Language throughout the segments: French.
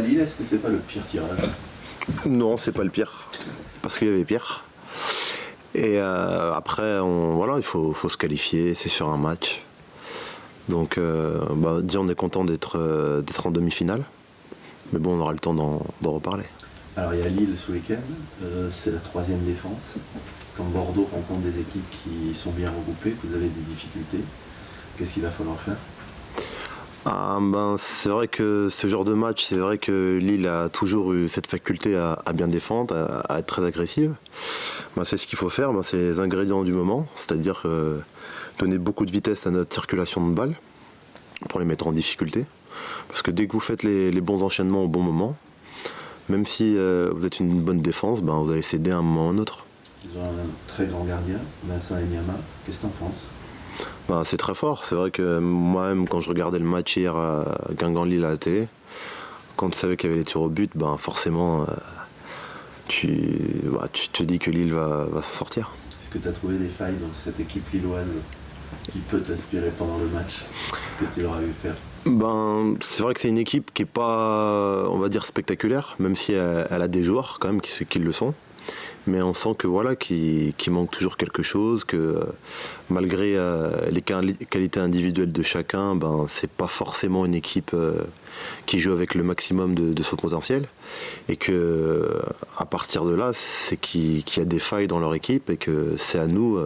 Lille, est-ce que c'est pas le pire tirage? Non, c'est pas le pire, parce qu'il y avait pire. Et après, voilà, il faut se qualifier, c'est sur un match. Donc, déjà, on est content d'être en demi-finale. Mais bon, on aura le temps d'en reparler. Alors, il y a Lille ce week-end, c'est la 3e défense. Quand Bordeaux rencontre des équipes qui sont bien regroupées, vous avez des difficultés. Qu'est-ce qu'il va falloir faire? C'est vrai que ce genre de match, c'est vrai que Lille a toujours eu cette faculté à bien défendre, à être très agressive. C'est ce qu'il faut faire, c'est les ingrédients du moment, c'est-à-dire donner beaucoup de vitesse à notre circulation de balles pour les mettre en difficulté. Parce que dès que vous faites les bons enchaînements au bon moment, même si vous êtes une bonne défense, vous allez céder à un moment ou à un autre. Ils ont un très grand gardien, Vincent Enyama. Qu'est-ce que tu en penses? C'est très fort. C'est vrai que moi-même, quand je regardais le match hier à Guingamp-Lille à la télé, quand tu savais qu'il y avait les tirs au but, forcément, tu te dis que Lille va s'en sortir. Est-ce que tu as trouvé des failles dans cette équipe lilloise qui peut t'inspirer pendant le match? C'est ce que tu leur as vu faire? C'est vrai que c'est une équipe qui n'est pas, on va dire, spectaculaire, même si elle a des joueurs quand même qui le sont. Mais on sent que voilà, qu'il manque toujours quelque chose, que malgré les qualités individuelles de chacun, c'est pas forcément une équipe qui joue avec le maximum de son potentiel. Et que à partir de là, c'est qu'il y a des failles dans leur équipe et que c'est à nous,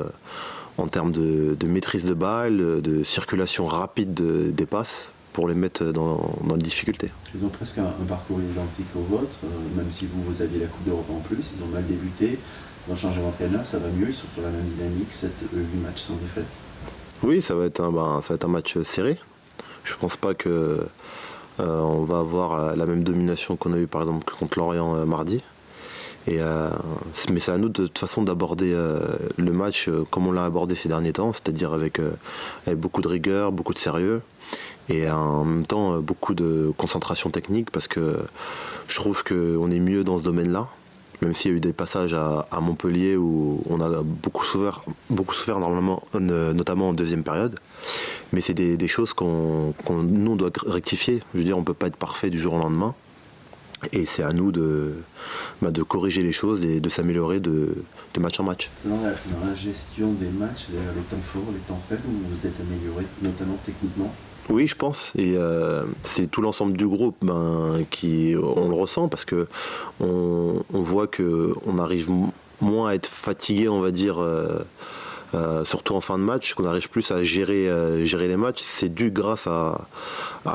en termes de maîtrise de balle, de circulation rapide des passes, pour les mettre dans la difficulté. Ils ont presque un parcours identique au vôtre, même si vous aviez la Coupe d'Europe en plus, ils ont mal débuté, ils ont changé d'entraîneur, ça va mieux, ils sont sur la même dynamique, 8 matchs sans défaite. Oui, ça va être un match serré. Je pense pas que on va avoir la même domination qu'on a eu par exemple contre Lorient mardi. Mais c'est à nous de toute façon d'aborder le match comme on l'a abordé ces derniers temps, c'est-à-dire avec beaucoup de rigueur, beaucoup de sérieux. Et en même temps beaucoup de concentration technique parce que je trouve qu'on est mieux dans ce domaine-là, même s'il y a eu des passages à Montpellier où on a beaucoup souffert normalement, notamment en deuxième période. Mais c'est des choses nous doit rectifier. Je veux dire, on ne peut pas être parfait du jour au lendemain. Et c'est à nous de corriger les choses et de s'améliorer de match en match. C'est dans la gestion des matchs, les temps forts, les temps faibles, où vous êtes amélioré, notamment techniquement? Oui, je pense, et c'est tout l'ensemble du groupe qui on le ressent parce que on voit que on arrive moins à être fatigué, on va dire, surtout en fin de match, qu'on arrive plus à gérer les matchs. C'est dû grâce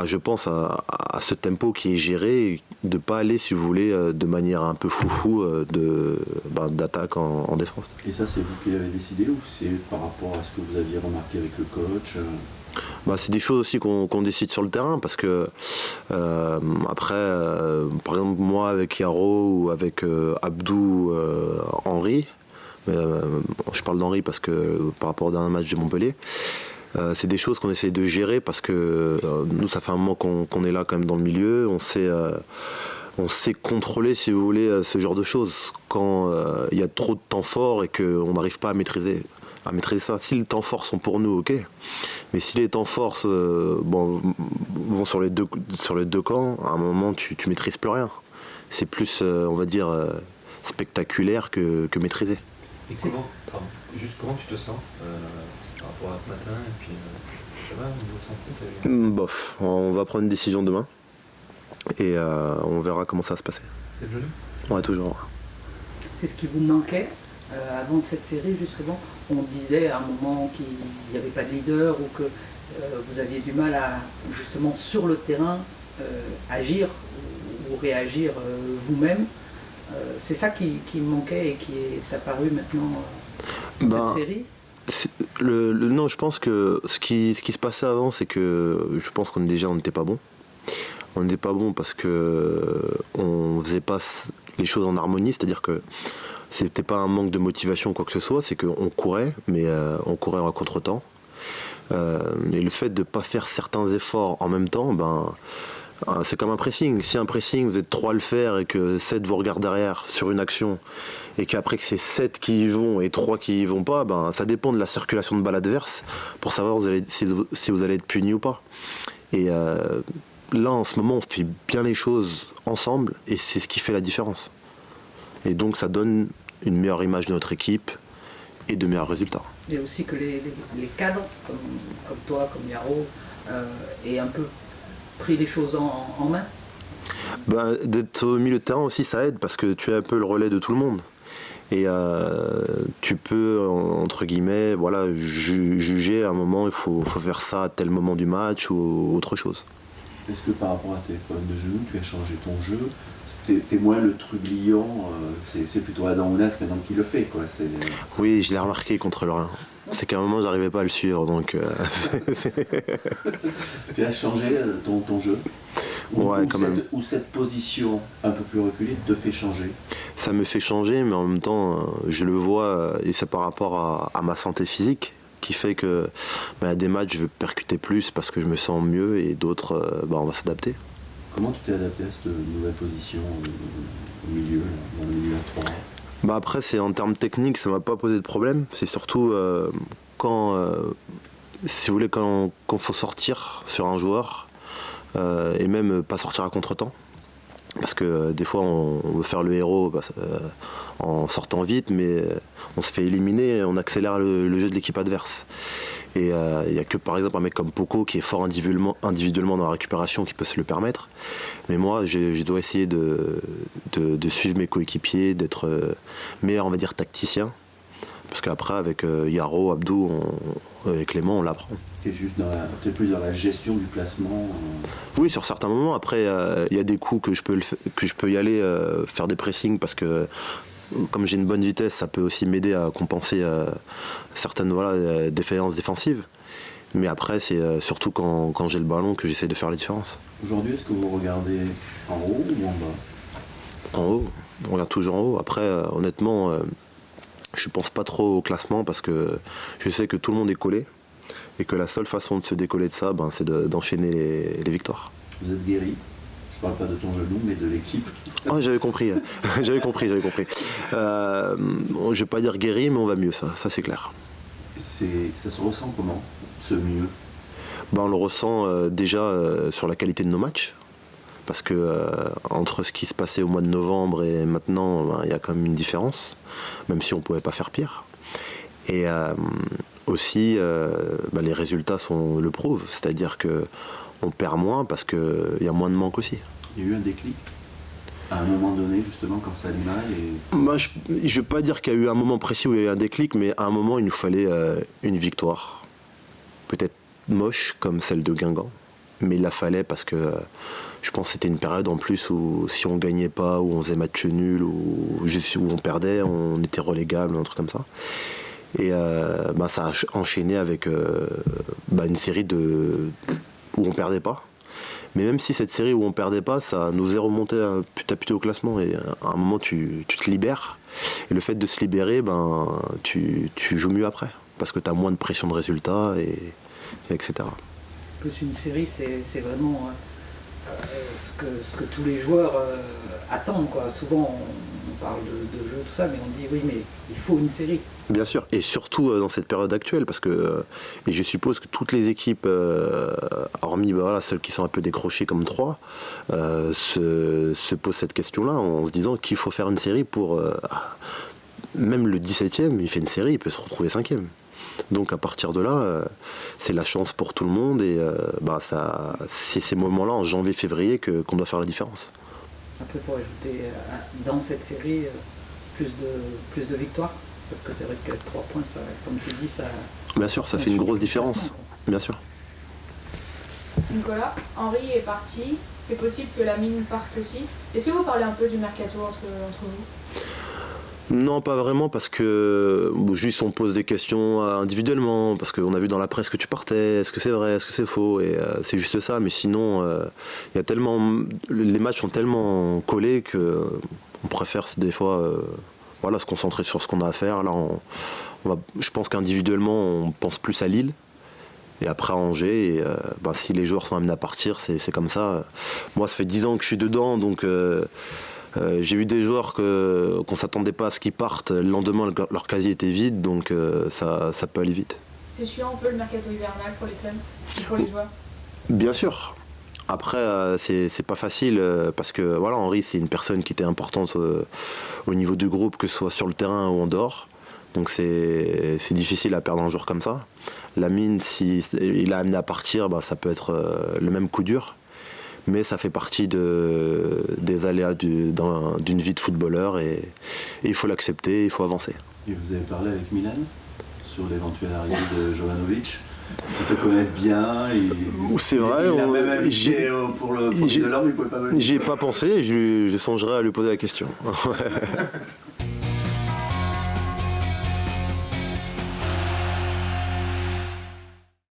je pense à ce tempo qui est géré, de pas aller, si vous voulez, de manière un peu foufou d'attaque en défense. Et ça, c'est vous qui l'avez décidé ou c'est par rapport à ce que vous aviez remarqué avec le coach? C'est des choses aussi qu'on décide sur le terrain parce que après, par exemple moi avec Yaro ou avec Abdou, Henry, je parle d'Henry parce que par rapport au dernier match de Montpellier, c'est des choses qu'on essaie de gérer parce que nous ça fait un moment qu'on est là quand même dans le milieu, on sait contrôler, si vous voulez, ce genre de choses quand il y a trop de temps fort et qu'on n'arrive pas à maîtriser ça. Si les temps forts sont pour nous, ok. Mais si les temps forts vont sur les deux camps, à un moment tu maîtrises plus rien. C'est plus, on va dire, spectaculaire que maîtrisé. Et comment tu te sens par rapport à ce matin et puis ça va, au niveau santé? Bof, on va prendre une décision demain et on verra comment ça va se passer. C'est le genou? Ouais, toujours. C'est ce qui vous manquait avant cette série, justement? On disait à un moment qu'il n'y avait pas de leader ou que vous aviez du mal à, justement, sur le terrain, agir ou réagir vous-même. C'est ça qui manquait et qui est apparu maintenant dans cette série? Non, je pense que ce qui se passait avant, c'est que je pense qu'on n'était pas bon. On n'était pas bon parce que on faisait pas les choses en harmonie, c'est-à-dire que c'était pas un manque de motivation ou quoi que ce soit, c'est qu'on courait, mais on courait en contre-temps. Et le fait de ne pas faire certains efforts en même temps, c'est comme un pressing. Si un pressing, vous êtes 3 à le faire et que 7 vous regardent derrière sur une action, et qu'après que c'est 7 qui y vont et 3 qui y vont pas, ça dépend de la circulation de balle adverse pour savoir si vous allez être puni ou pas. Et là en ce moment on fait bien les choses ensemble et c'est ce qui fait la différence. Et donc ça donne une meilleure image de notre équipe et de meilleurs résultats. Et aussi que les cadres, comme toi, comme Yaro, aient un peu pris les choses en main. D'être au milieu de terrain aussi ça aide parce que tu es un peu le relais de tout le monde. Et tu peux, entre guillemets, voilà, juger à un moment, il faut faire ça à tel moment du match ou autre chose. Est-ce que par rapport à tes problèmes de genoux, tu as changé ton jeu? T'es moins le trublion, c'est plutôt Adam Ounas maintenant qui le fait, quoi. Oui, je l'ai remarqué contre Lorient. C'est qu'à un moment, j'arrivais pas à le suivre, donc... Tu as changé ton jeu? Ouais, quand même. Ou cette position un peu plus reculée te fait changer? Ça me fait changer, mais en même temps, je le vois, et c'est par rapport à ma santé physique qui fait que des matchs, je veux percuter plus parce que je me sens mieux, et d'autres, on va s'adapter. Comment tu t'es adapté à cette nouvelle position au milieu, dans le milieu à 3? Après, c'est en termes techniques, ça m'a pas posé de problème. C'est surtout si vous voulez, quand faut sortir sur un joueur, et même pas sortir à contre-temps. Parce que des fois on veut faire le héros en sortant vite, mais on se fait éliminer, on accélère le jeu de l'équipe adverse. Et il n'y a que par exemple un mec comme Poco qui est fort individuellement dans la récupération qui peut se le permettre. Mais moi je dois essayer de suivre mes coéquipiers, d'être meilleur, on va dire, tacticien. Parce qu'après avec Yaro, Abdou et Clément on l'apprend. T'es plus dans la gestion du placement. Oui, sur certains moments. Après, il y a des coups que je peux y aller faire des pressings parce que comme j'ai une bonne vitesse, ça peut aussi m'aider à compenser certaines défaillances défensives. Mais après, c'est surtout quand j'ai le ballon que j'essaie de faire la différence. Aujourd'hui, est-ce que vous regardez en haut ou en bas? En haut, on regarde toujours en haut. Après, honnêtement, je pense pas trop au classement parce que je sais que tout le monde est collé. Et que la seule façon de se décoller de ça, c'est d'enchaîner les victoires. Vous êtes guéri? Je parle pas de ton genou, mais de l'équipe. Oh, j'avais compris. j'avais compris. Je vais pas dire guéri, mais on va mieux, ça c'est clair. Ça se ressent comment, ce mieux? On le ressent déjà sur la qualité de nos matchs. Parce que entre ce qui se passait au mois de novembre et maintenant, il y a quand même une différence. Même si on pouvait pas faire pire. Et... aussi, les résultats le prouvent, c'est-à-dire qu'on perd moins parce qu'il y a moins de manque aussi. Il y a eu un déclic à un moment donné, justement, quand ça allait mal je ne vais pas dire qu'il y a eu un moment précis où il y a eu un déclic, mais à un moment, il nous fallait une victoire. Peut-être moche, comme celle de Guingamp, mais il la fallait parce que je pense que c'était une période en plus où si on ne gagnait pas, ou on faisait match nul, ou on perdait, on était relégable, un truc comme ça. Et ça a enchaîné avec une série où on perdait pas. Mais même si cette série où on perdait pas, ça nous est remonté petit à petit au classement. Et à un moment, tu te libères. Et le fait de se libérer, tu joues mieux après. Parce que tu as moins de pression de résultats, etc. Plus une série, c'est vraiment ce que tous les joueurs attendent, quoi. Souvent, on parle de jeu, tout ça, mais on dit oui, mais il faut une série. Bien sûr, et surtout dans cette période actuelle, parce que et je suppose que toutes les équipes, hormis celles qui sont un peu décrochées comme 3, se posent cette question-là en se disant qu'il faut faire une série pour... même le 17e, il fait une série, il peut se retrouver 5e. Donc à partir de là, c'est la chance pour tout le monde, et c'est ces moments-là, en janvier-février, qu'on doit faire la différence. Après, il faut ajouter dans cette série plus de victoires. Parce que c'est vrai que 3 points, ça, comme tu dis, ça... Bien sûr, ça fait une grosse différence. Bien sûr. Nicolas, Henri est parti. C'est possible que Lamine parte aussi. Est-ce que vous parlez un peu du mercato entre vous? Non, pas vraiment, parce que juste on pose des questions individuellement, parce qu'on a vu dans la presse que tu partais, est-ce que c'est vrai, est-ce que c'est faux, et c'est juste ça. Mais sinon, y a tellement, les matchs sont tellement collés qu'on préfère des fois... se concentrer sur ce qu'on a à faire. Là, je pense qu'individuellement, on pense plus à Lille et après à Angers. Et si les joueurs sont amenés à partir, c'est comme ça. Moi, ça fait 10 ans que je suis dedans, donc j'ai vu des joueurs qu'on ne s'attendait pas à ce qu'ils partent. Le lendemain, leur casier était vide, donc ça peut aller vite. C'est chiant un peu le mercato hivernal pour les clubs et pour les joueurs? Bien sûr. Après, c'est pas facile parce que voilà, Henri, c'est une personne qui était importante au niveau du groupe, que ce soit sur le terrain ou en dehors. Donc c'est difficile à perdre un joueur comme ça. Lamine, si il a amené à partir, ça peut être le même coup dur. Mais ça fait partie des aléas d'une vie de footballeur et il faut l'accepter, il faut avancer. Et vous avez parlé avec Milan sur l'éventuel arrivée de Jovanovic. Ils se connaissent bien. C'est vrai. Il a même invité pour le premier de l'homme, il ne pouvait pas venir. J'y ai pas pensé, je songerai à lui poser la question.